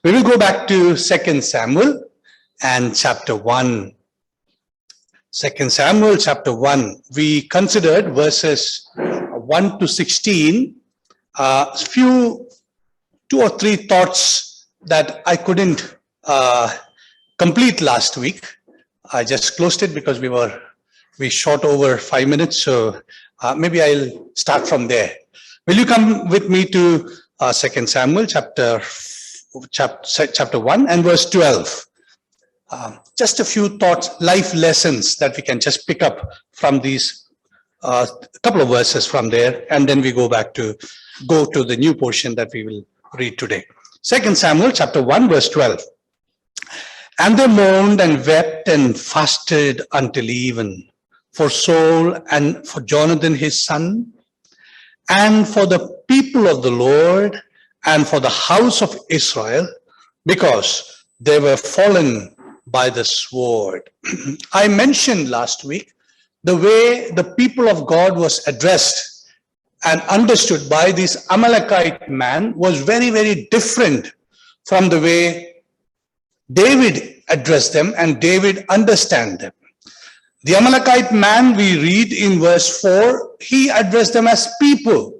We will go back to 2 Samuel and chapter 1. 2 Samuel chapter 1. We considered verses 1 to 16. Two or three thoughts that I couldn't complete last week. I just closed it because we shot over 5 minutes. So maybe I'll start from there. Will you come with me to 2 Samuel chapter 1 and verse 12. Just a few thoughts, life lessons that we can just pick up from these couple of verses from there, and then we go to the new portion that we will read today. 2 Samuel chapter 1 verse 12. And they mourned and wept and fasted until even for Saul and for Jonathan his son, and for the people of the Lord and for the house of Israel, because they were fallen by the sword. I mentioned last week the way the people of God was addressed and understood by this Amalekite man was very, very different from the way David addressed them and David understand them. The Amalekite man, we read in verse 4, he addressed them as people.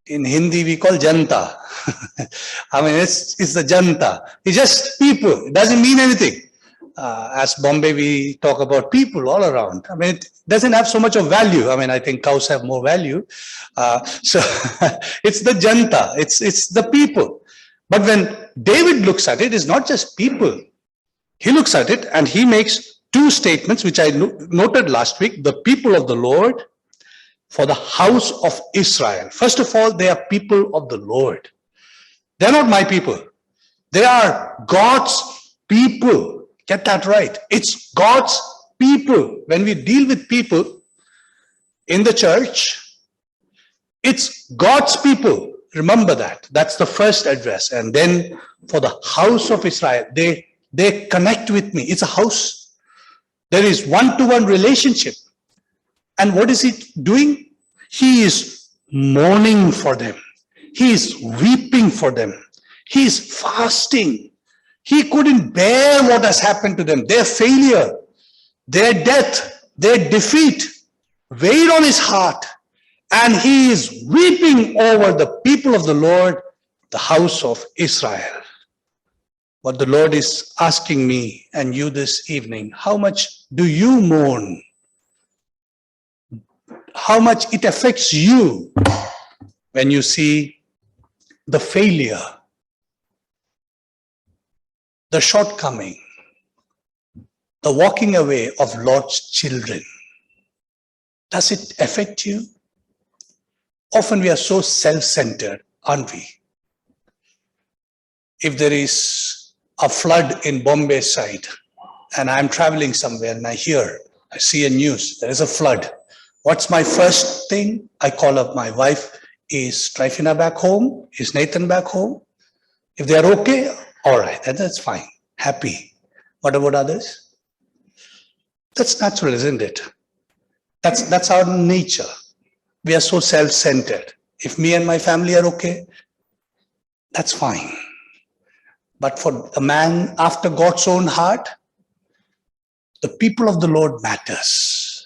In Hindi, we call janta. I mean, it's the janta. It's just people. It doesn't mean anything. As Bombay, we talk about people all around. I mean, it doesn't have so much of value. I mean, I think cows have more value. So it's the janta. It's the people. But when David looks at it, it's not just people. He looks at it and he makes two statements, which I noted last week. The people of the Lord, for the house of Israel. First of all, they are people of the Lord. They're not my people. They are God's people. Get that right. It's God's people. When we deal with people in the church, it's God's people. Remember that. That's the first address. And then for the house of Israel, they connect with me. It's a house. There is one-to-one relationship. And what is he doing? He is mourning for them. He is weeping for them. He is fasting. He couldn't bear what has happened to them. Their failure, their death, their defeat weighed on his heart. And he is weeping over the people of the Lord, the house of Israel. What the Lord is asking me and you this evening, how much do you mourn? How much it affects you when you see the failure, the shortcoming, the walking away of Lord's children. Does it affect you? Often we are so self-centered, aren't we? If there is a flood in Bombay side and I'm traveling somewhere and I see a news, there is a flood. What's my first thing? I call up my wife. Is Trifina back home? Is Nathan back home? If they are okay, all right, that's fine. Happy. What about others? That's natural, isn't it? That's our nature. We are so self-centered. If me and my family are okay, that's fine. But for a man after God's own heart, the people of the Lord matters.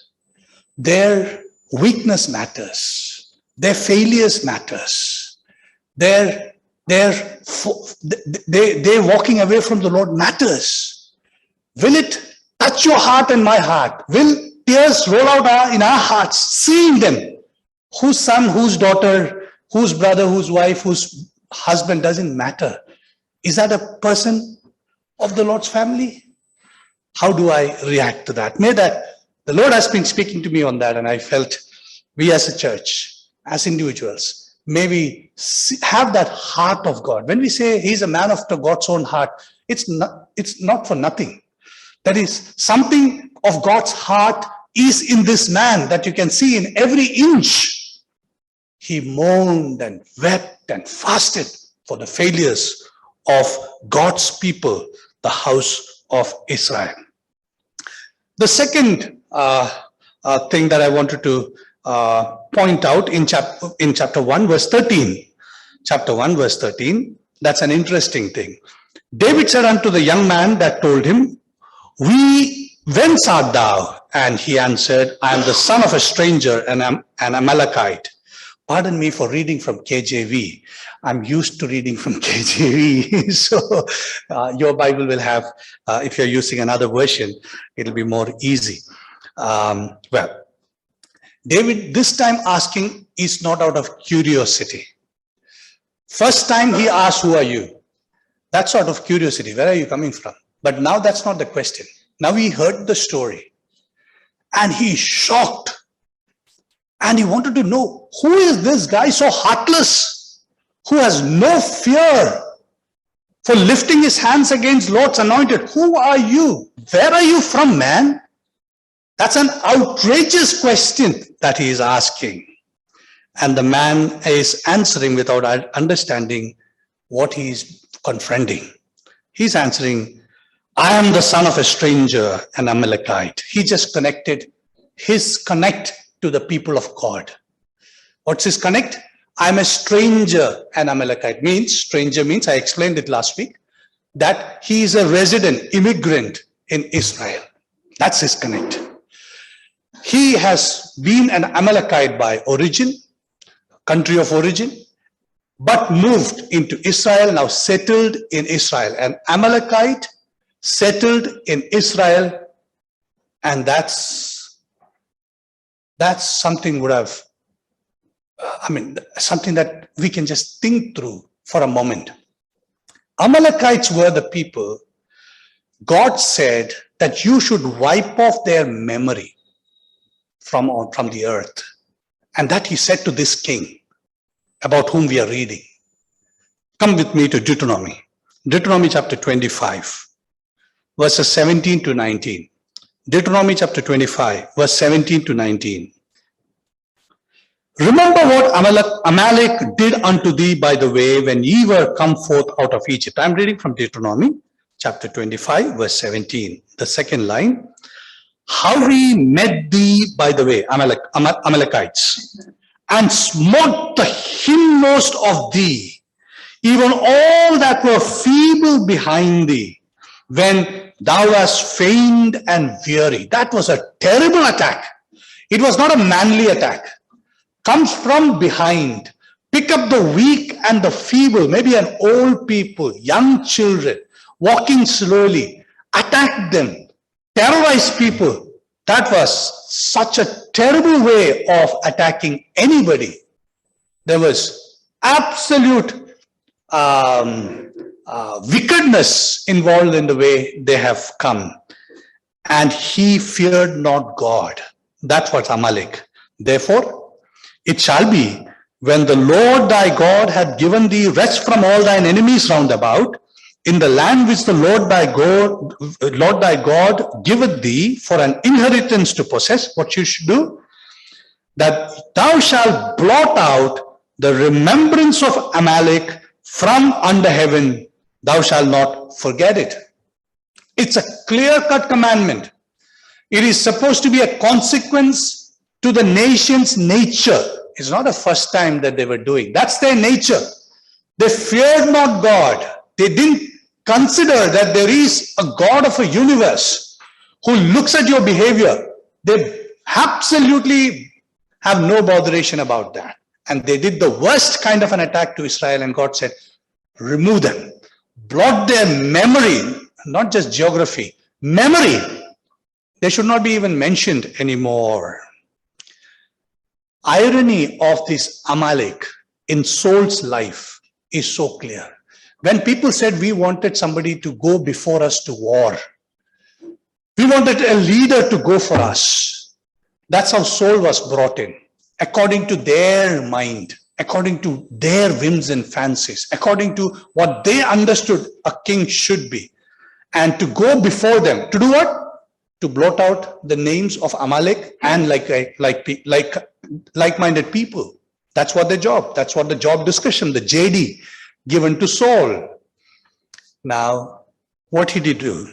Their weakness matters. Their failures matters. Their walking away from the Lord matters. Will it touch your heart and my heart? Will tears roll out in our hearts, seeing them? Whose son, whose daughter, whose brother, whose wife, whose husband, doesn't matter. Is that a person of the Lord's family? How do I react to that? The Lord has been speaking to me on that, and I felt we as a church, as individuals, may we have that heart of God. When we say he's a man after God's own heart, it's not for nothing. That is, something of God's heart is in this man that you can see in every inch. He mourned and wept and fasted for the failures of God's people, the house of Israel. The second thing that I wanted to point out in chapter 1 verse 13. Chapter 1 verse 13. That's an interesting thing. David said unto the young man that told him, whence art thou? And he answered, I am the son of a stranger and am an Amalekite. Pardon me for reading from KJV. I'm used to reading from KJV. So your Bible will have, if you're using another version, it'll be more easy. Well, David this time asking is not out of curiosity. First time he asked, who are you? That's sort of curiosity. Where are you coming from? But now that's not the question. Now he heard the story and he's shocked. And he wanted to know, who is this guy so heartless, who has no fear for lifting his hands against Lord's anointed? Who are you? Where are you from, man? That's an outrageous question that he is asking. And the man is answering without understanding what he is confronting. He's answering, I am the son of a stranger, an Amalekite. He just connected his connect to the people of God. What's his connect? I'm a stranger, an Amalekite. Stranger means, I explained it last week, that he is a resident, immigrant in Israel. That's his connect. He has been an Amalekite by origin, country of origin, but moved into Israel, now settled in Israel. An Amalekite settled in Israel, and that's something would have, something that we can just think through for a moment. Amalekites were the people God said that you should wipe off their memory from the earth. And that he said to this king about whom we are reading. Come with me to Deuteronomy. Deuteronomy chapter 25, verses 17 to 19. Deuteronomy chapter 25, verse 17 to 19. Remember what Amalek did unto thee by the way when ye were come forth out of Egypt. I'm reading from Deuteronomy chapter 25, verse 17. The second line. How he met thee by the way, Amalekites, and smote the hindmost of thee, even all that were feeble behind thee, when thou wast faint and weary. That was a terrible attack. It was not a manly attack. Comes from behind. Pick up the weak and the feeble, maybe an old people, young children, walking slowly. Attack them. Terrorize people. That was such a terrible way of attacking anybody. There was absolute wickedness involved in the way they have come. And he feared not God. That's what Amalek. Therefore, it shall be when the Lord thy God hath given thee rest from all thine enemies round about, in the land which the Lord thy God giveth thee for an inheritance to possess, what you should do, that thou shalt blot out the remembrance of Amalek from under heaven, thou shalt not forget it. It's a clear-cut commandment. It is supposed to be a consequence to the nation's nature. It's not the first time that they were doing. That's their nature. They feared not God. They didn't consider that there is a God of a universe who looks at your behavior. They absolutely have no botheration about that. And they did the worst kind of an attack to Israel, and God said, remove them. Blot their memory, not just geography, memory. They should not be even mentioned anymore. Irony of this Amalek in Saul's life is so clear. When people said we wanted somebody to go before us to war, we wanted a leader to go for us. That's how Saul was brought in, according to their mind, according to their whims and fancies, according to what they understood a king should be. And to go before them, to do what? To blot out the names of Amalek and like-minded people. That's what their job. That's what the job description, the JD, given to Saul. Now, what did he do?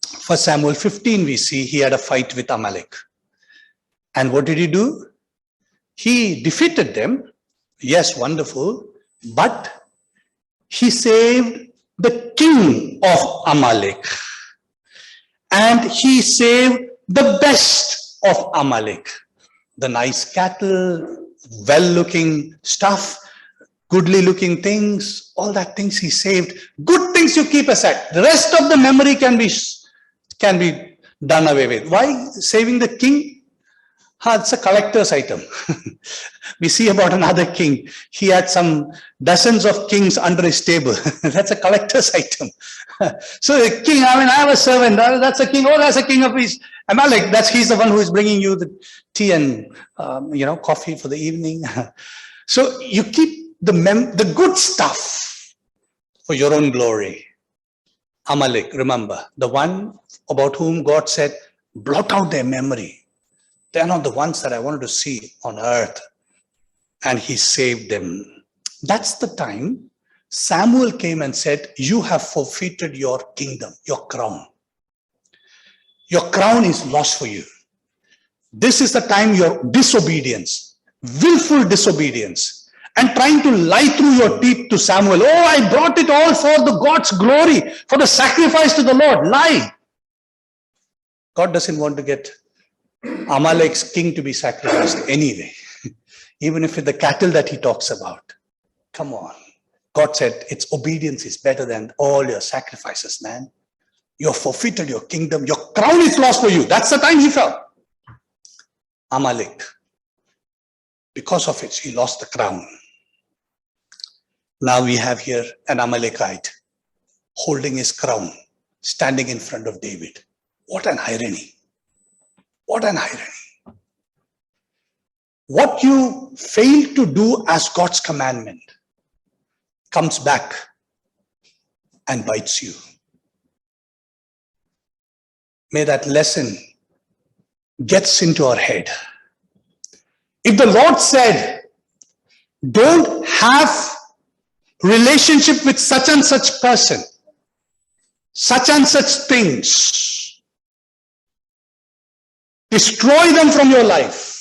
For Samuel 15, we see he had a fight with Amalek. And what did he do? He defeated them. Yes, wonderful. But He saved the king of Amalek. And he saved the best of Amalek. The nice cattle, well-looking stuff, goodly looking things, all that things he saved. Good things you keep aside. The rest of the memory can be done away with. Why saving the king? It's a collector's item. We see about another king. He had some dozens of kings under his table. That's a collector's item. So the king, I have a servant. That's a king. Oh, that's a king of his Amalek. He's the one who is bringing you the tea and coffee for the evening. So you keep the good stuff for your own glory. Amalek, remember, the one about whom God said, blot out their memory. They're not the ones that I wanted to see on earth. And he saved them. That's the time Samuel came and said, you have forfeited your kingdom, your crown. Your crown is lost for you. This is the time your disobedience, willful disobedience, and trying to lie through your teeth to Samuel. Oh, I brought it all for the God's glory, for the sacrifice to the Lord. Lie. God doesn't want to get Amalek's king to be sacrificed anyway, even if it's the cattle that he talks about. Come on. God said, its obedience is better than all your sacrifices, man. You have forfeited your kingdom. Your crown is lost for you. That's the time he fell. Amalek. Because of it, he lost the crown. Now we have here an Amalekite holding his crown, standing in front of David. What an irony. What an irony. What you fail to do as God's commandment comes back and bites you. May that lesson gets into our head. If the Lord said, don't have relationship with such and such person, such and such things, destroy them from your life.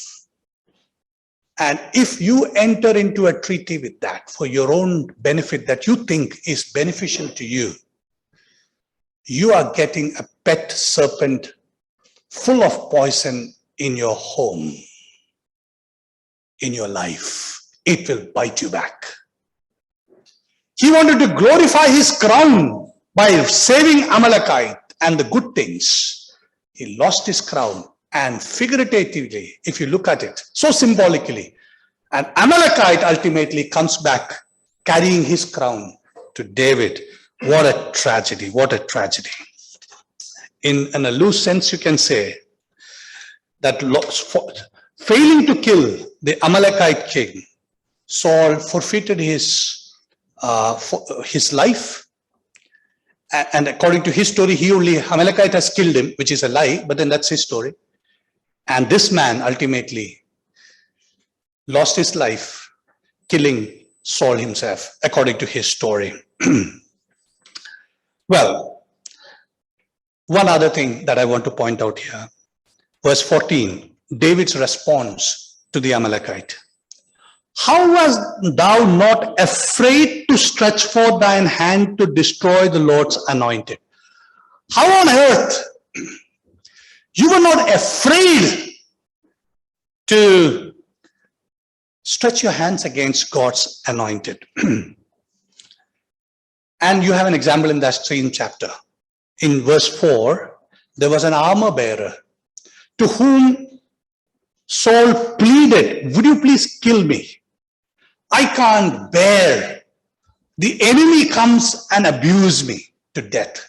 And if you enter into a treaty with that for your own benefit that you think is beneficial to you, you are getting a pet serpent full of poison in your home, in your life. It will bite you back. He wanted to glorify his crown by saving Amalekite and the good things. He lost his crown. And figuratively, if you look at it, so symbolically, an Amalekite ultimately comes back carrying his crown to David. What a tragedy, what a tragedy. In a loose sense, you can say that failing to kill the Amalekite king, Saul forfeited his life. And according to his story, Amalekite has killed him, which is a lie, but then that's his story. And this man ultimately lost his life killing Saul himself, according to his story. Well, one other thing that I want to point out here. Verse 14, David's response to the Amalekite. How was thou not afraid to stretch forth thine hand to destroy the Lord's anointed? How on earth you were not afraid to stretch your hands against God's anointed? And you have an example in that same chapter. In verse 4, there was an armor bearer to whom Saul pleaded, would you please kill me? I can't bear. The enemy comes and abuse me to death.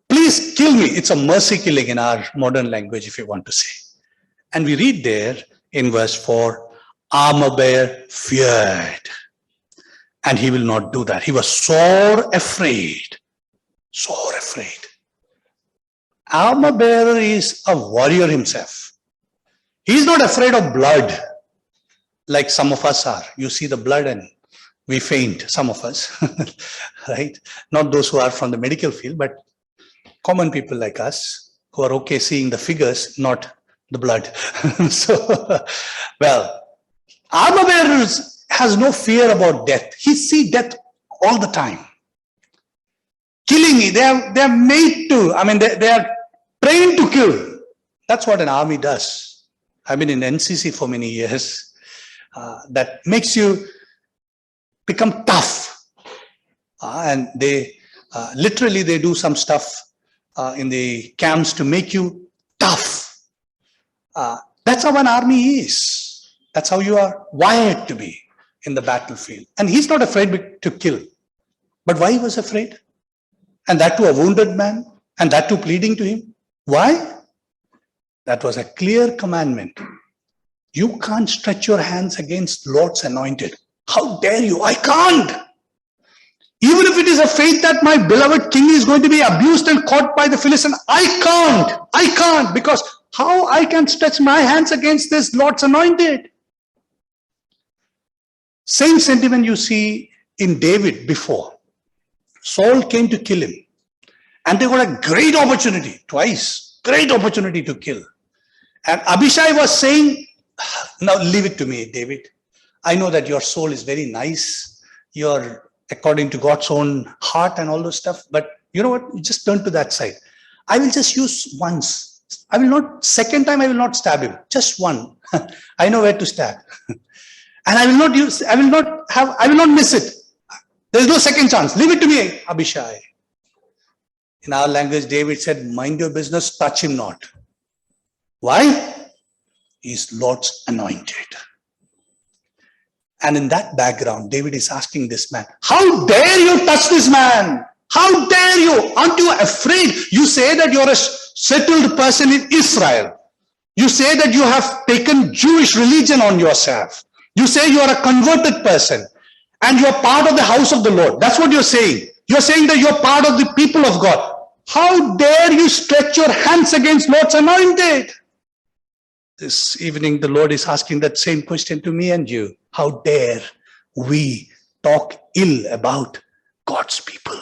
Please kill me. It's a mercy killing in our modern language, if you want to say. And we read there in verse 4, armor bearer feared. And he will not do that. He was sore afraid. Sore afraid. Armor bearer is a warrior himself. He's not afraid of blood like some of us are. You see the blood and we faint, some of us, right? Not those who are from the medical field, but common people like us who are okay seeing the figures, not the blood. So, well, armor bearer has no fear about death. He sees death all the time. killing. They are made to, I mean, they are trained to kill. That's what an army does. I've been in NCC for many years. That makes you become tough. And they literally they do some stuff in the camps to make you tough. That's how an army is. That's how you are wired to be in the battlefield. And he's not afraid to kill. But why he was afraid? And that to a wounded man, and that to pleading to him. Why? That was a clear commandment. You can't stretch your hands against Lord's anointed. How dare you? I can't. Even if it is a fate that my beloved king is going to be abused and caught by the Philistines, I can't, because how I can stretch my hands against this Lord's anointed? Same sentiment you see in David before. Saul came to kill him, and they got a great opportunity, twice, great opportunity to kill. And Abishai was saying, now leave it to me, David. I know that your soul is very nice. You're according to God's own heart and all those stuff. But you know what? You just turn to that side. I will just use once. I will not, second time I will not stab him. Just one. I know where to stab. And I will not miss it. There is no second chance. Leave it to me, Abishai. In our language, David said, mind your business, touch him not. Why? He is Lord's anointed. And in that background, David is asking this man, how dare you touch this man? How dare you? Aren't you afraid? You say that you're a settled person in Israel. You say that you have taken Jewish religion on yourself. You say you are a converted person and you are part of the house of the Lord. That's what you're saying. You're saying that you're part of the people of God. How dare you stretch your hands against Lord's anointed? This evening, the Lord is asking that same question to me and you. How dare we talk ill about God's people?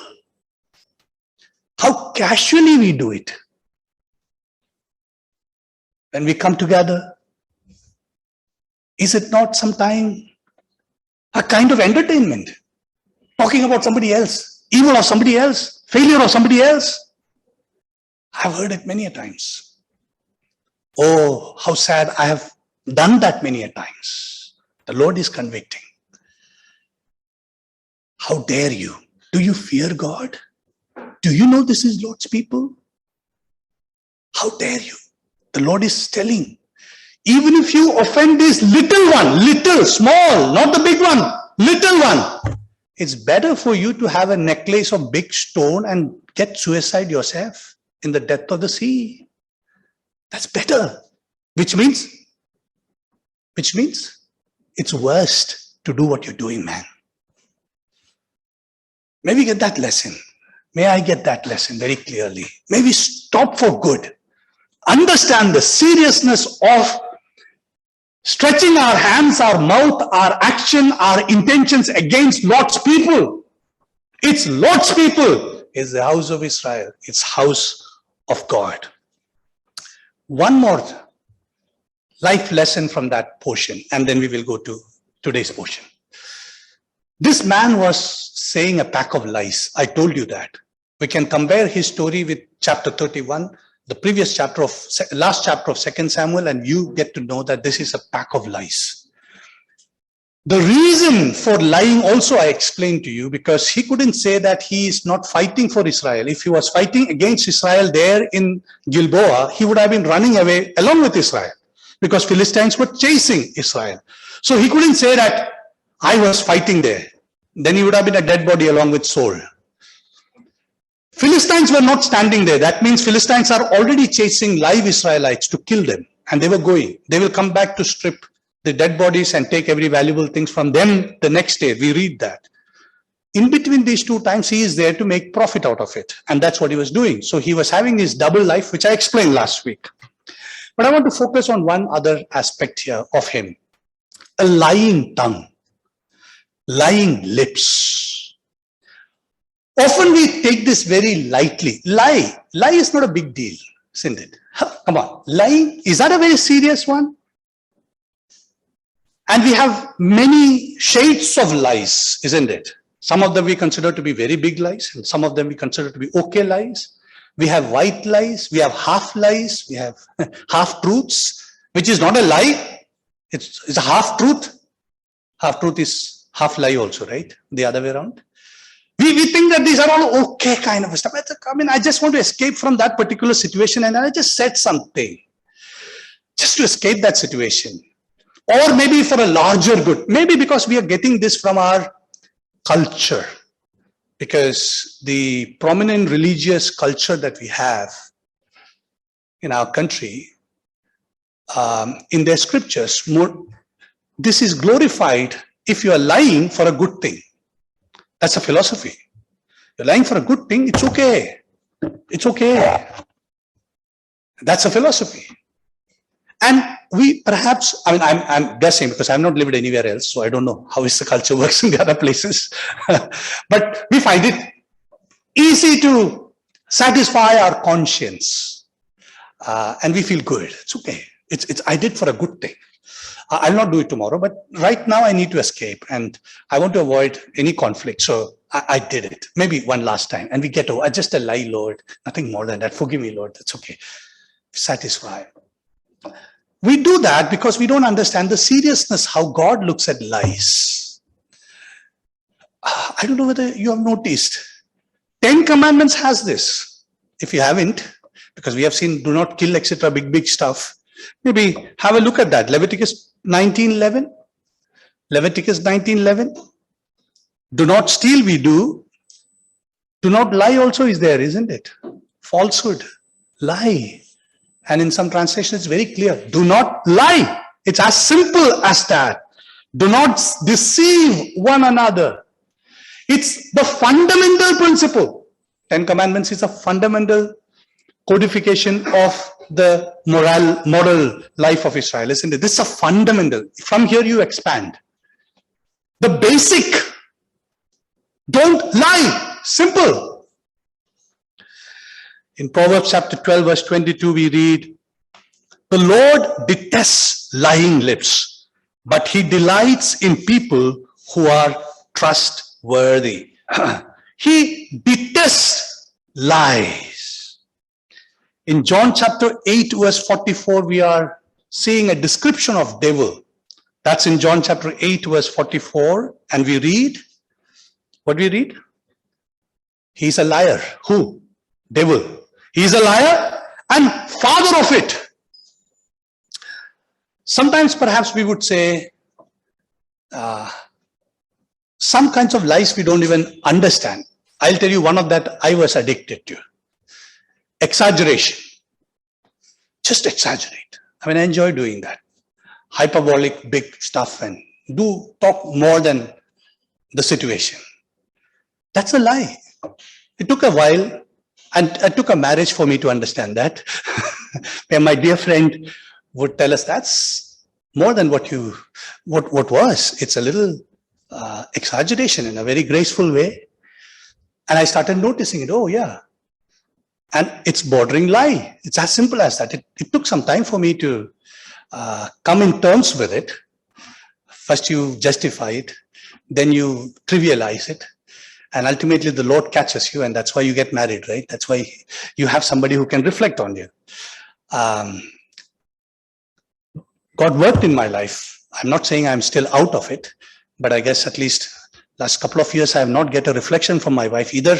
How casually we do it. When we come together, is it not sometimes a kind of entertainment? Talking about somebody else, evil of somebody else, failure of somebody else. I've heard it many a times. Oh, how sad. I have done that many a times. The Lord is convicting. How dare you? Do you fear God? Do you know this is Lord's people? How dare you? The Lord is telling, even if you offend this little one, little, small, not the big one, little one, it's better for you to have a necklace of big stone and get suicide yourself in the depth of the sea. That's better. Which means it's worst to do what you're doing, man. May we get that lesson. May I get that lesson very clearly. May we stop for good. Understand the seriousness of stretching our hands, our mouth, our action, our intentions against Lord's people. It's Lord's people. It's the house of Israel. It's house of God. One more life lesson from that portion, and then we will go to today's portion. This man was saying a pack of lies. I told you that. We can compare his story with chapter 31, the previous chapter of, last chapter of 2 Samuel, and you get to know that this is a pack of lies. The reason for lying also I explained to you, because he couldn't say that he is not fighting for Israel. If he was fighting against Israel there in Gilboa, he would have been running away along with Israel, because Philistines were chasing Israel. So he couldn't say that I was fighting there. Then he would have been a dead body along with Saul. Philistines were not standing there. That means Philistines are already chasing live Israelites to kill them. And they were going. They will come back to strip the dead bodies and take every valuable things from them the next day. We read that. In between these two times, he is there to make profit out of it. And that's what he was doing. So he was having his double life, which I explained last week. But I want to focus on one other aspect here of him. A lying tongue. Lying lips. Often we take this very lightly. Lie is not a big deal, isn't it? Come on, lying, is that a very serious one? And we have many shades of lies, isn't it? Some of them we consider to be very big lies, and some of them we consider to be okay lies. We have white lies, we have half lies, we have half truths, which is not a lie. It's a half truth. Half truth is half lie also, right? The other way around. We think that these are all okay kind of stuff. I mean, I just want to escape from that particular situation, and I just said something just to escape that situation. Or maybe for a larger good. Maybe because we are getting this from our culture. Because the prominent religious culture that we have in our country, in their scriptures, this is glorified if you are lying for a good thing. That's a philosophy. You're lying for a good thing, it's okay. It's okay. That's a philosophy. And we perhaps, I mean, I'm guessing because I've not lived anywhere else, so I don't know how is the culture works in the other places. But we find it easy to satisfy our conscience. And we feel good. It's okay. I did for a good thing. I'll not do it tomorrow, but right now I need to escape and I want to avoid any conflict. So I did it. Maybe one last time. And we get over, just a lie, Lord. Nothing more than that. Forgive me, Lord. That's okay. Satisfy. We do that because we don't understand the seriousness, how God looks at lies. I don't know whether you have noticed. 10 Commandments has this. If you haven't, because we have seen do not kill, etc., big stuff. Maybe have a look at that. Leviticus 19:11. Leviticus 19:11. Do not steal, we do. Do not lie also is there, isn't it? Falsehood, lie. And in some translations, it's very clear. Do not lie. It's as simple as that. Do not deceive one another. It's the fundamental principle. 10 Commandments is a fundamental codification of the moral life of Israel, isn't it? This is a fundamental. From here you expand. The basic. Don't lie. Simple. In Proverbs chapter 12, verse 22, we read, the Lord detests lying lips, but he delights in people who are trustworthy. He detests lies. In John chapter 8, verse 44, we are seeing a description of devil. That's in John chapter 8, verse 44. And we read, what do we read? He's a liar. Who? Devil. He's a liar and father of it. Sometimes perhaps we would say, some kinds of lies we don't even understand. I'll tell you one of that I was addicted to. Exaggeration. Just exaggerate. I mean, I enjoy doing that. Hyperbolic, big stuff and do talk more than the situation. That's a lie. It took a while and it took a marriage for me to understand that. Where my dear friend would tell us that's more than what was. It's a little exaggeration in a very graceful way. And I started noticing it. Oh, yeah. And it's bordering lie. It's as simple as that. It took some time for me to come in terms with it. First you justify it, then you trivialize it. And ultimately the Lord catches you, and that's why you get married, right? That's why you have somebody who can reflect on you. God worked in my life. I'm not saying I'm still out of it, but I guess at least last couple of years I have not get a reflection from my wife. Either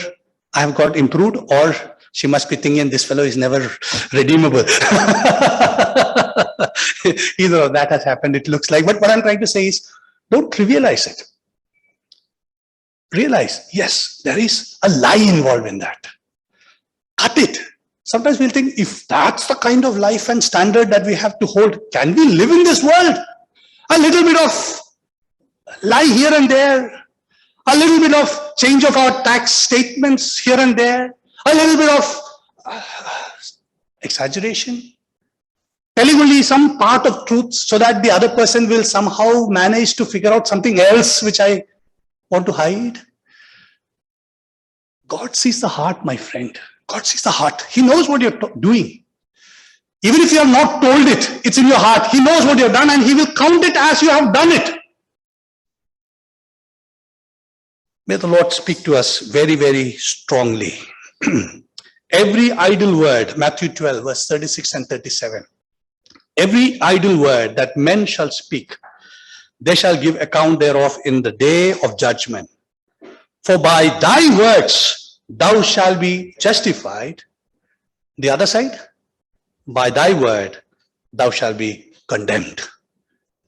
I have got improved or she must be thinking this fellow is never redeemable. Either of that has happened, it looks like. But what I'm trying to say is, don't trivialize it. Realize, yes, there is a lie involved in that. Cut it. Sometimes we'll think, if that's the kind of life and standard that we have to hold, can we live in this world? A little bit of lie here and there, a little bit of change of our tax statements here and there, a little bit of exaggeration, telling only some part of truth so that the other person will somehow manage to figure out something else which I want to hide. God sees the heart, my friend. God sees the heart. He knows what you're doing. Even if you have not told it, it's in your heart. He knows what you've done and he will count it as you have done it. May the Lord speak to us very, very strongly. Every idle word, Matthew 12, verse 36 and 37. Every idle word that men shall speak, they shall give account thereof in the day of judgment. For by thy words thou shalt be justified. The other side, by thy word thou shalt be condemned.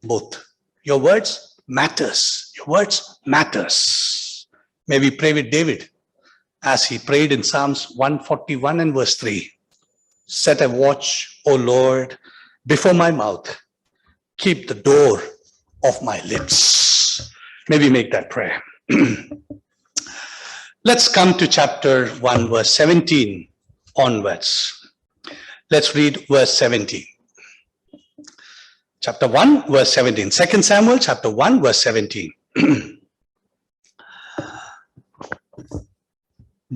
Both. Your words matters. Your words matters. May we pray with David as he prayed in Psalms 141 and verse 3. Set a watch, O Lord, before my mouth. Keep the door of my lips. May we make that prayer. Let's come to chapter 1, verse 17 onwards. Let's read verse 17. Chapter 1, verse 17. 2 Samuel, chapter 1, verse 17.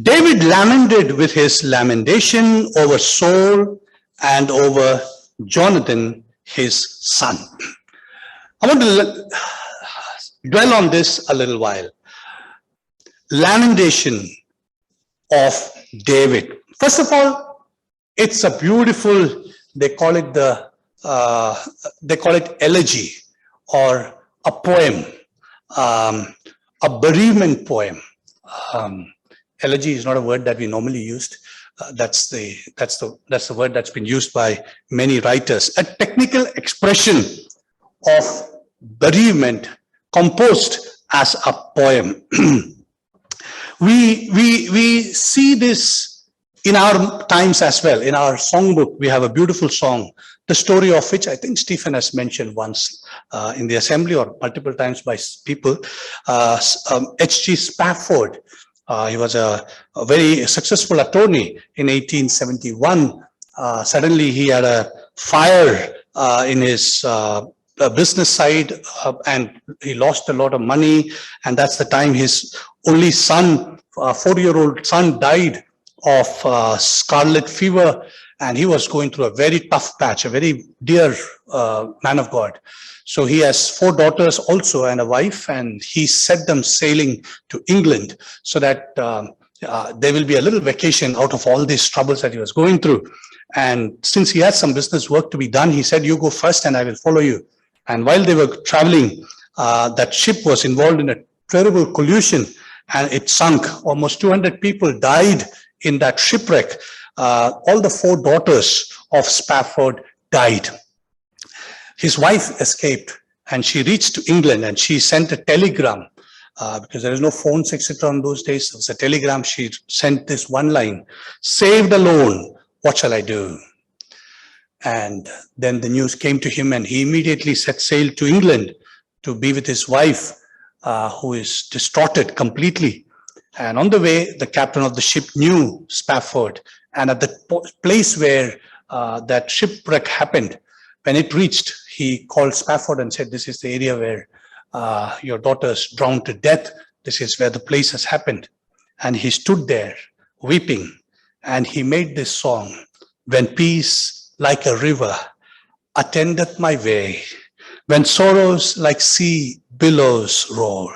David lamented with his lamentation over Saul and over Jonathan, his son. I want to dwell on this a little while. Lamentation of David. First of all, it's a beautiful, they call it elegy or a poem, a bereavement poem. Elegy is not a word that we normally used. That's the word that's been used by many writers. A technical expression of bereavement composed as a poem. We see this in our times as well. In our songbook, we have a beautiful song, the story of which I think Stephen has mentioned once in the assembly or multiple times by people. H.G. Spafford. He was a very successful attorney in 1871. Suddenly he had a fire in his business side and he lost a lot of money. And that's the time his only son, 4-year-old son, died of scarlet fever. And he was going through a very tough patch, a very dear man of God. So he has 4 daughters also and a wife, and he set them sailing to England so that there will be a little vacation out of all these troubles that he was going through. And since he had some business work to be done, he said, you go first and I will follow you. And while they were traveling, that ship was involved in a terrible collision and it sunk. Almost 200 people died in that shipwreck. All the 4 daughters of Spafford died. His wife escaped and she reached to England and she sent a telegram because there is no phones, etc. in those days. It was a telegram. She sent this one line, saved alone, what shall I do? And then the news came to him and he immediately set sail to England to be with his wife, who is distraughted completely. And on the way, the captain of the ship knew Spafford. And at the place where that shipwreck happened, when it reached, he called Spafford and said, this is the area where your daughter's drowned to death. This is where the place has happened. And he stood there weeping and he made this song. When peace like a river attendeth my way, when sorrows like sea billows roll,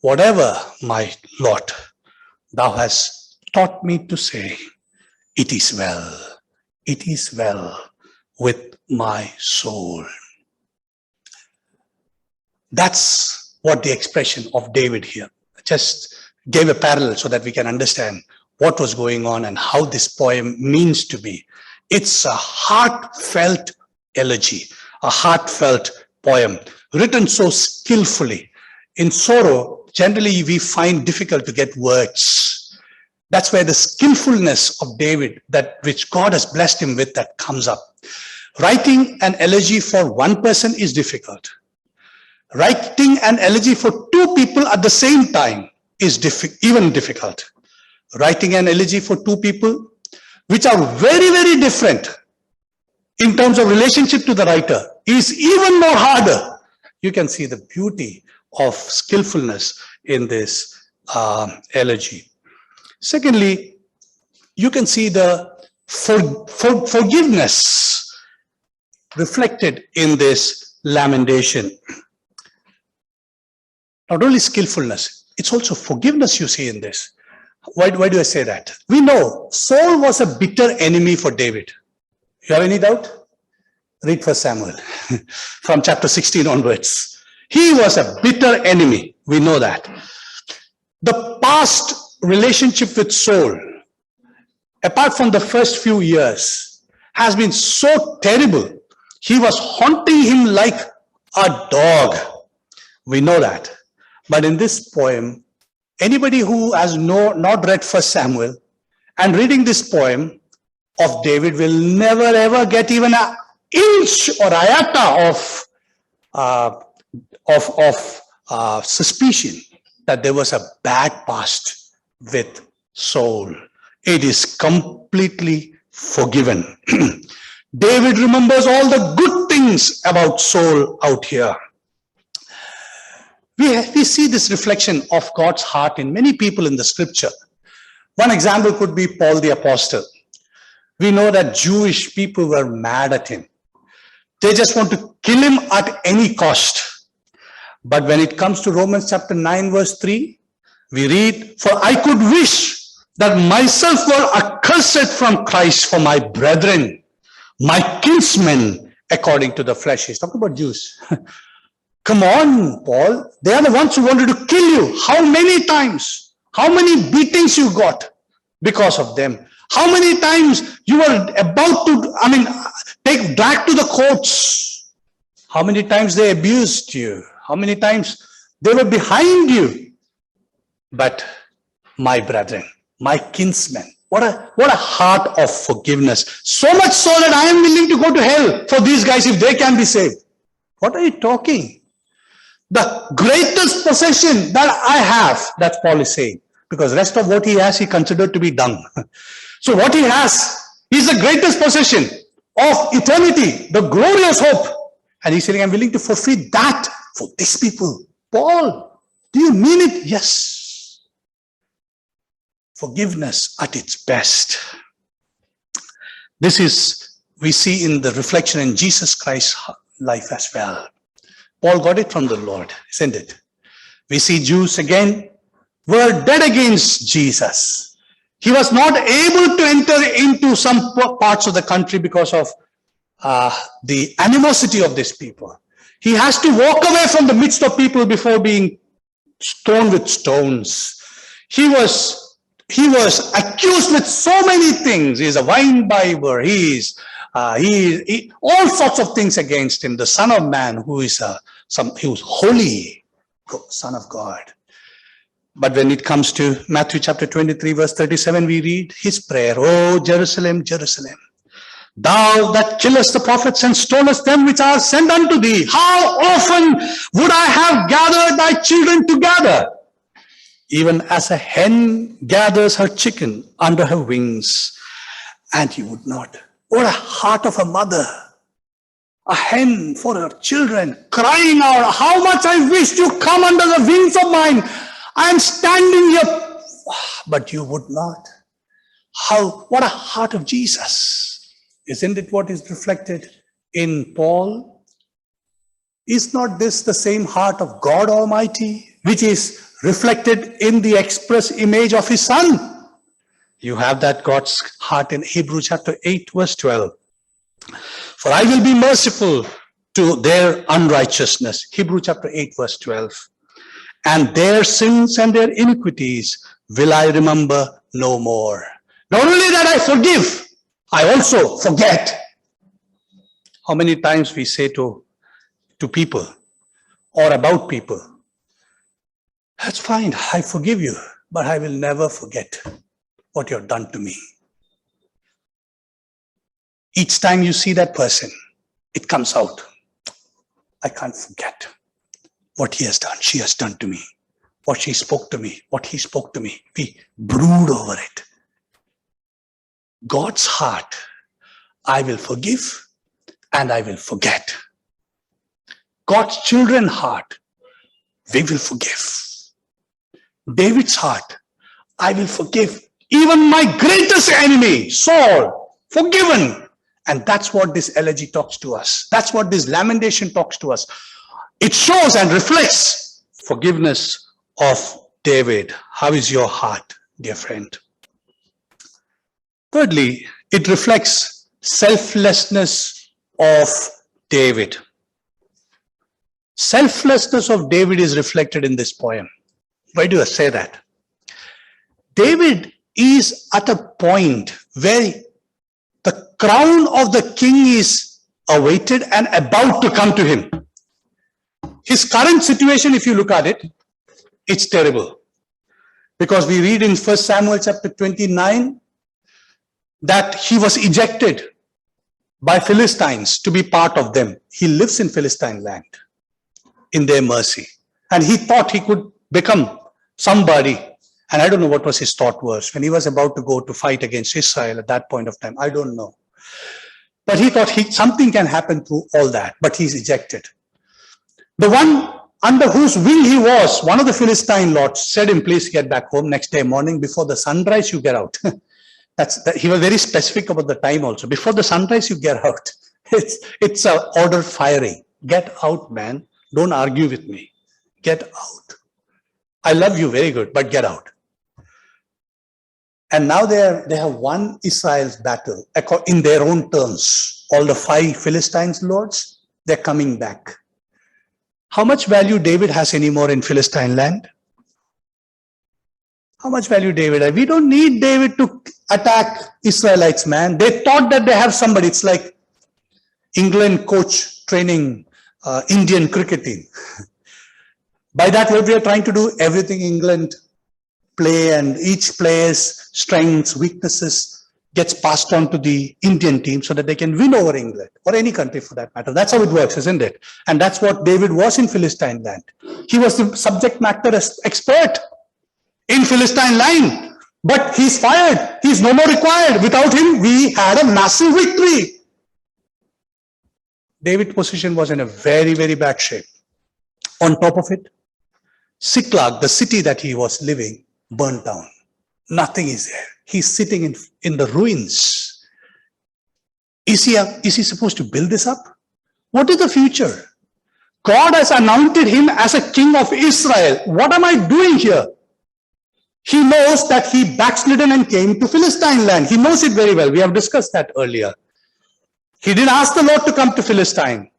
whatever my lot, thou hast taught me to say, it is well with my soul. That's what the expression of David here just gave a parallel so that we can understand what was going on and how this poem means to be. It's a heartfelt elegy, a heartfelt poem, written so skillfully. In sorrow, generally we find difficult to get words. That's where the skillfulness of David, that which God has blessed him with, that comes up. Writing an elegy for one person is difficult. Writing an elegy for 2 people at the same time is even difficult. Writing an elegy for 2 people which are very, very different in terms of relationship to the writer is even more harder. You can see the beauty of skillfulness in this elegy. Secondly, you can see the forgiveness reflected in this lamentation. Not only skillfulness, it's also forgiveness you see in this. Why do I say that? We know Saul was a bitter enemy for David. You have any doubt? Read 1 Samuel from chapter 16 onwards. He was a bitter enemy. We know that. The past relationship with Saul, apart from the first few years, has been so terrible. He was haunting him like a dog. We know that. But in this poem, anybody who has not read 1 Samuel and reading this poem of David will never ever get even an inch or iota of suspicion that there was a bad past with Saul. It is completely forgiven. David remembers all the good things about Saul out here. We see this reflection of God's heart in many people in the scripture. One example could be Paul the Apostle. We know that Jewish people were mad at him. They just want to kill him at any cost. But when it comes to Romans chapter 9 verse 3, we read, "For I could wish that myself were accursed from Christ for my brethren, my kinsmen, according to the flesh." He's talking about Jews. Come on, Paul. They are the ones who wanted to kill you. How many times? How many beatings you got because of them? How many times you were about to, take drag to the courts? How many times they abused you? How many times they were behind you? But my brethren, my kinsmen, what a heart of forgiveness. So much so that I am willing to go to hell for these guys if they can be saved. What are you talking? The greatest possession that I have, that's Paul is saying, because the rest of what he has, he considered to be dung. So what he has is the greatest possession of eternity, the glorious hope. And he's saying, I'm willing to forfeit that for these people. Paul, do you mean it? Yes. Forgiveness at its best. This is, we see in the reflection in Jesus Christ's life as well. Paul got it from the Lord, isn't it? We see Jews again were dead against Jesus. He was not able to enter into some parts of the country because of the animosity of these people. He has to walk away from the midst of people before being stoned with stones. He was accused with so many things. He's a wine bibber. He all sorts of things against him. The Son of Man, who is he was holy, Son of God. But when it comes to Matthew chapter 23, verse 37, we read his prayer, "O Jerusalem, Jerusalem, thou that killest the prophets and stonest them which are sent unto thee, how often would I have gathered thy children together, even as a hen gathers her chicken under her wings, and you would not." What a heart of a mother. A hen for her children, crying out, "How much I wish you come under the wings of mine. I am standing here, but you would not." What a heart of Jesus. Isn't it what is reflected in Paul? Is not this the same heart of God Almighty, which is reflected in the express image of his Son? You have that God's heart in Hebrews chapter 8, verse 12. "For I will be merciful to their unrighteousness." Hebrews chapter 8, verse 12. "And their sins and their iniquities will I remember no more." Not only that I forgive, I also forget. How many times we say to people or about people, "That's fine, I forgive you, but I will never forget what you've done to me." Each time you see that person, it comes out. I can't forget what he has done, she has done to me, what she spoke to me, what he spoke to me. We brood over it. God's heart, I will forgive and I will forget. God's children's heart, we will forgive. David's heart, I will forgive. Even my greatest enemy, Saul, forgiven. And that's what this elegy talks to us. That's what this lamentation talks to us. It shows and reflects forgiveness of David. How is your heart, dear friend? Thirdly, it reflects selflessness of David. Selflessness of David is reflected in this poem. Why do I say that? David is at a point where the crown of the king is awaited and about to come to him. His current situation, if you look at it, it's terrible. Because we read in 1 Samuel chapter 29 that he was ejected by Philistines to be part of them. He lives in Philistine land in their mercy. And he thought he could become somebody. And I don't know what was his thought was when he was about to go to fight against Israel at that point of time. I don't know. But he thought something can happen through all that, but he's ejected. The one under whose wing he was, one of the Philistine lords, said him, please get back home next day morning. Before the sunrise, you get out. He was very specific about the time also. Before the sunrise, you get out. It's an order firing. Get out, man. Don't argue with me. Get out. I love you very good, but get out. And now they have won Israel's battle in their own terms. All the 5 Philistines lords, they're coming back. How much value David has anymore in Philistine land? How much value David has? We don't need David to attack Israelites, man. They thought that they have somebody. It's like England coach training Indian cricket team. By that, what we are trying to do, everything England play and each player's strengths, weaknesses gets passed on to the Indian team so that they can win over England or any country for that matter. That's how it works, isn't it? And that's what David was in Philistine land. He was the subject matter expert in Philistine land, but he's fired. He's no more required. Without him, we had a massive victory. David's position was in a very, very bad shape. On top of it, Siklag, the city that he was living, burnt down. Nothing is there. He's sitting in the ruins. Is he supposed to build this up? What is the future? God has anointed him as a king of Israel. What am I doing here? He knows that he backslidden and came to Philistine land. He knows it very well. We have discussed that earlier. He didn't ask the Lord to come to Philistine.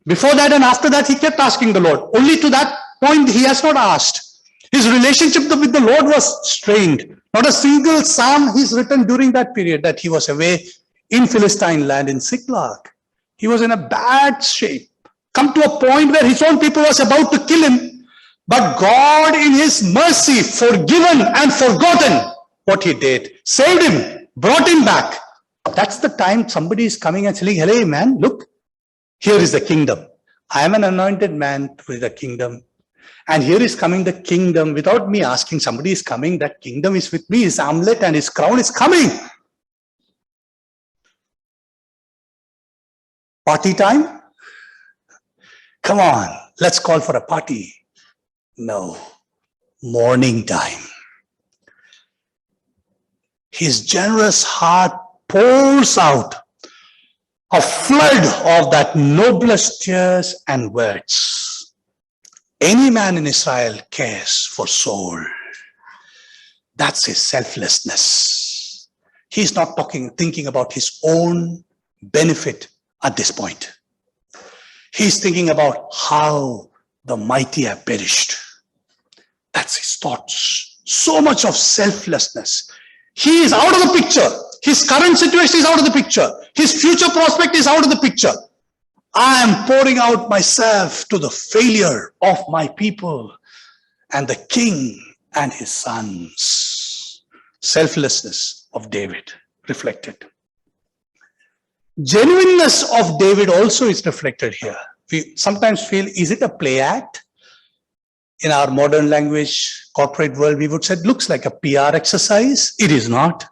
Before that and after that, he kept asking the Lord. Only to that point, he has not asked. His relationship with the Lord was strained. Not a single psalm he's written during that period that he was away in Philistine land in Siklag. He was in a bad shape. Come to a point where his own people was about to kill him. But God in his mercy, forgiven and forgotten what he did. Saved him, brought him back. That's the time somebody is coming and saying, hey man, look, here is the kingdom. I am an anointed man with the kingdom. And here is coming the kingdom without me asking. Somebody is coming. That kingdom is with me. His armlet and his crown is coming. Party time? Come on, let's call for a party. No, mourning time. His generous heart pours out a flood of that noblest tears and words. Any man in Israel cares for soul. That's his selflessness. He's not thinking about his own benefit at this point. He's thinking about how the mighty have perished. That's his thoughts. So much of selflessness. He is out of the picture. His current situation is out of the picture. His future prospect is out of the picture. I am pouring out myself to the failure of my people and the king and his sons. Selflessness of David reflected. Genuineness of David also is reflected here. We sometimes feel, is it a play act? In our modern language, corporate world, we would say it looks like a PR exercise. It is not.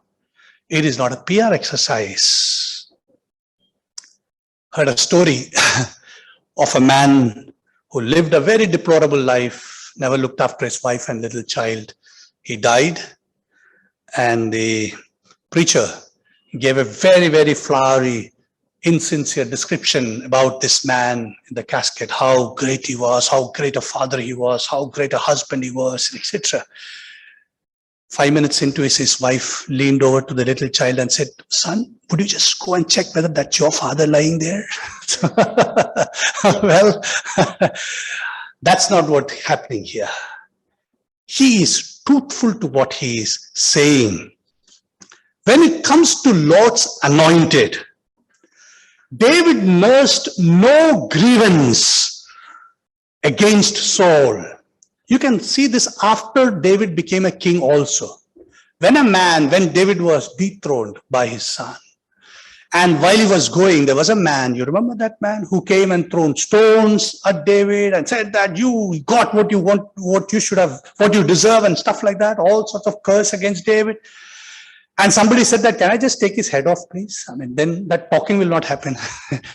It is not a PR exercise. Heard a story of a man who lived a very deplorable life, never looked after his wife and little child. He died, and the preacher gave a very, very flowery insincere description about this man in the casket, how great he was, how great a father he was, how great a husband he was, etc. 5 minutes into it, his wife leaned over to the little child and said, "Son, would you just go and check whether that's your father lying there?" Well, that's not what's happening here. He is truthful to what he is saying. When it comes to Lord's anointed, David nursed no grievance against Saul. You can see this after David became a king also. When David was dethroned by his son, and while he was going, there was a man, you remember that man, who came and thrown stones at David and said that you got what you want, what you should have, what you deserve and stuff like that, all sorts of curse against David. And somebody said that, "Can I just take his head off, please? I mean, then that talking will not happen."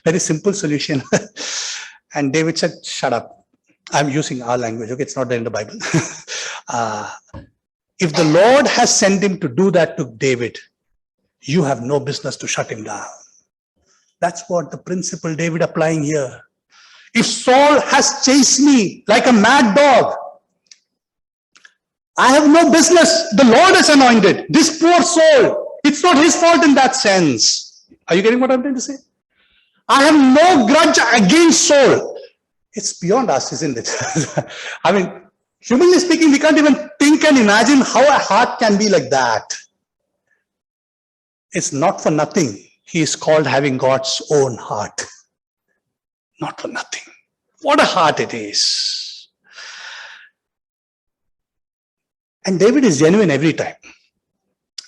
Very simple solution. And David said, "Shut up." I'm using our language, okay? It's not there in the Bible. If the Lord has sent him to do that to David, you have no business to shut him down. That's what the principle David applying here. If Saul has chased me like a mad dog, I have no business. The Lord has anointed this poor soul. It's not his fault in that sense. Are you getting what I'm trying to say? I have no grudge against Saul. It's beyond us, isn't it? I mean, humanly speaking, we can't even think and imagine how a heart can be like that. It's not for nothing. He is called having God's own heart. Not for nothing. What a heart it is. And David is genuine every time.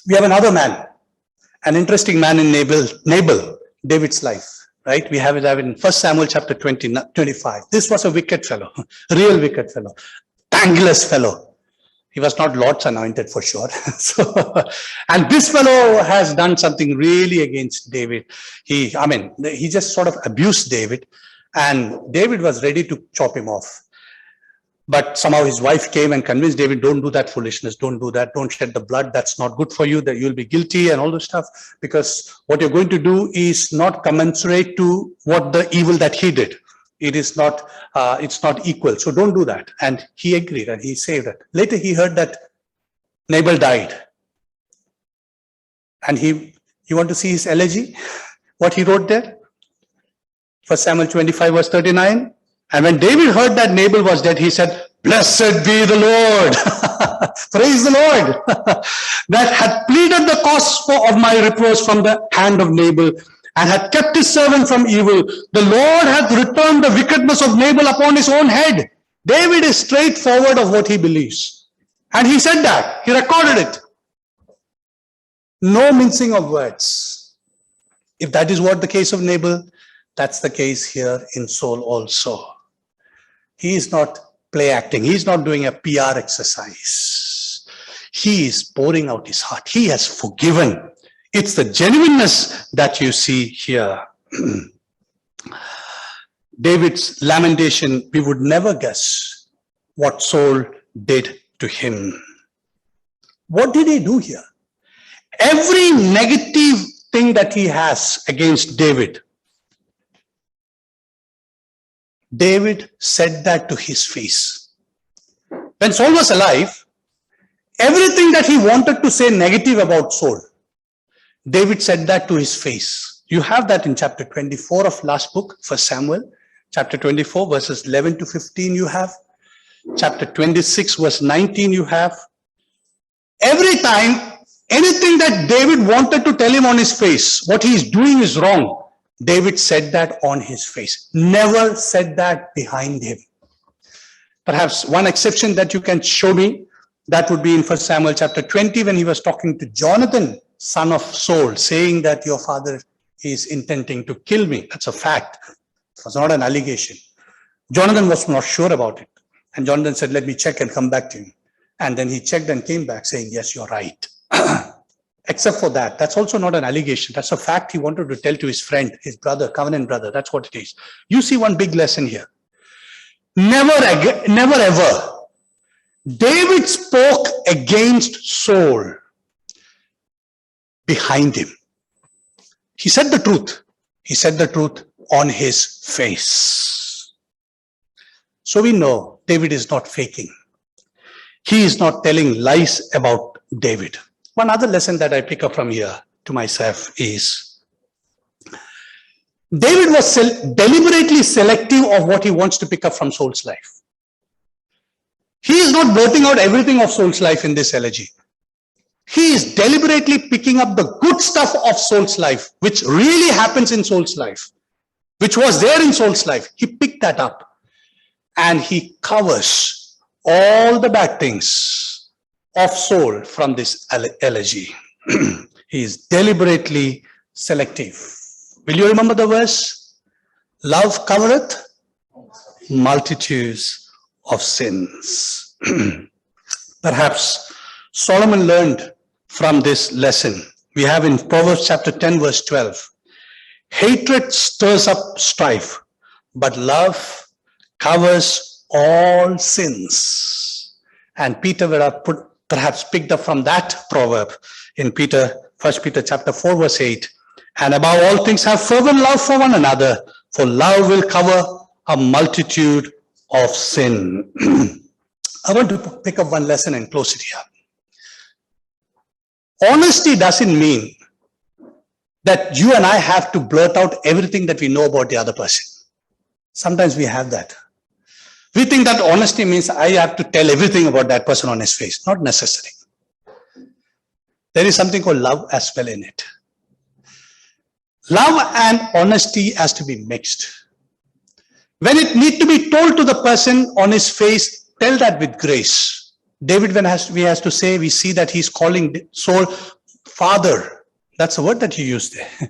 We have another man, an interesting man in Nabal, David's life, right? We have it in 1 Samuel chapter 25. This was a wicked fellow, real wicked fellow, tangless fellow. He was not Lord's anointed for sure. And this fellow has done something really against David. He just sort of abused David, and David was ready to chop him off. But somehow his wife came and convinced David, "Don't do that foolishness, don't do that, don't shed the blood, that's not good for you, that you'll be guilty," and all this stuff, because what you're going to do is not commensurate to what the evil that he did. It is not, it's not equal, so don't do that. And he agreed and he saved it. Later he heard that Nabal died. And you want to see his elegy? What he wrote there? 1 Samuel 25 verse 39. And when David heard that Nabal was dead, he said, "Blessed be the Lord." Praise the Lord. That had pleaded the cause of my reproach from the hand of Nabal, and had kept his servant from evil. The Lord hath returned the wickedness of Nabal upon his own head. David is straightforward of what he believes. And he said that. He recorded it. No mincing of words. If that is what the case of Nabal, that's the case here in Saul also. He is not play acting. He is not doing a PR exercise. He is pouring out his heart. He has forgiven. It's the genuineness that you see here. David's lamentation, we would never guess what Saul did to him. What did he do here? Every negative thing that he has against David, David said that to his face. When Saul was alive, everything that he wanted to say negative about Saul, David said that to his face. You have that in chapter 24 of last book, 1 Samuel. Chapter 24, verses 11 to 15 you have. Chapter 26, verse 19 you have. Every time, anything that David wanted to tell him on his face, what he is doing is wrong, David said that on his face. Never said that behind him. Perhaps one exception that you can show me, that would be in 1 Samuel chapter 20, when he was talking to Jonathan, son of Saul, saying that your father is intending to kill me. That's a fact. It was not an allegation. Jonathan was not sure about it. And Jonathan said, "Let me check and come back to you." And then he checked and came back saying, "Yes, you're right." Except for that, that's also not an allegation. That's a fact he wanted to tell to his friend, his brother, covenant brother. That's what it is. You see one big lesson here. Never ever. David spoke against Saul behind him. He said the truth. He said the truth on his face. So we know David is not faking. He is not telling lies about David. One other lesson that I pick up from here to myself is David was deliberately selective of what he wants to pick up from Saul's life. He is not blurting out everything of Saul's life in this elegy. He is deliberately picking up the good stuff of Saul's life, which really happens in Saul's life, which was there in Saul's life. He picked that up and he covers all the bad things of Saul from this elegy. He is deliberately selective. Will you remember the verse? Love covereth multitudes of sins. Perhaps Solomon learned from this lesson. We have in Proverbs chapter 10 verse 12. Hatred stirs up strife, but love covers all sins. And Peter would have perhaps picked up from that proverb in 1 Peter chapter 4 verse 8. And above all things have fervent love for one another, for love will cover a multitude of sin. I want to pick up one lesson and close it here. Honesty doesn't mean that you and I have to blurt out everything that we know about the other person. Sometimes we have that. We think that honesty means I have to tell everything about that person on his face. Not necessary. There is something called love as well in it. Love and honesty has to be mixed. When it needs to be told to the person on his face, tell that with grace. David, when he has to say, we see that he's calling Saul father. That's the word that he used there.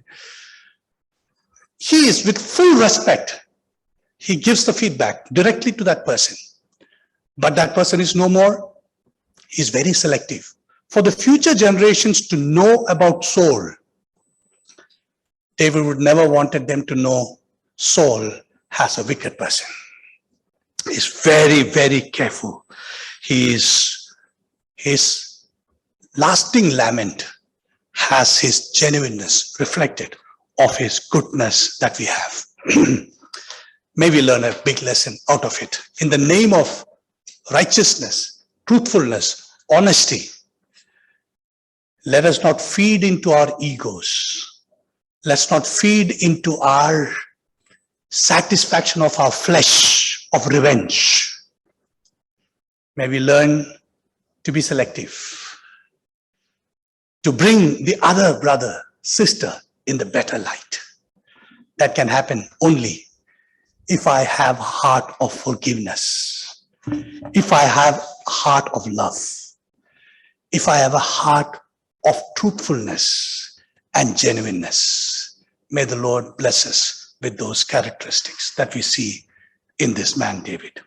He is with full respect. He gives the feedback directly to that person. But that person is no more. He's very selective. For the future generations to know about Saul, David would never wanted them to know Saul as a wicked person. He's very, very careful. His lasting lament has his genuineness reflected of his goodness that we have. May we learn a big lesson out of it. In the name of righteousness, truthfulness, honesty, let us not feed into our egos. Let's not feed into our satisfaction of our flesh, of revenge. May we learn to be selective, to bring the other brother, sister in the better light. That can happen only if I have a heart of forgiveness, if I have a heart of love, if I have a heart of truthfulness and genuineness. May the Lord bless us with those characteristics that we see in this man David.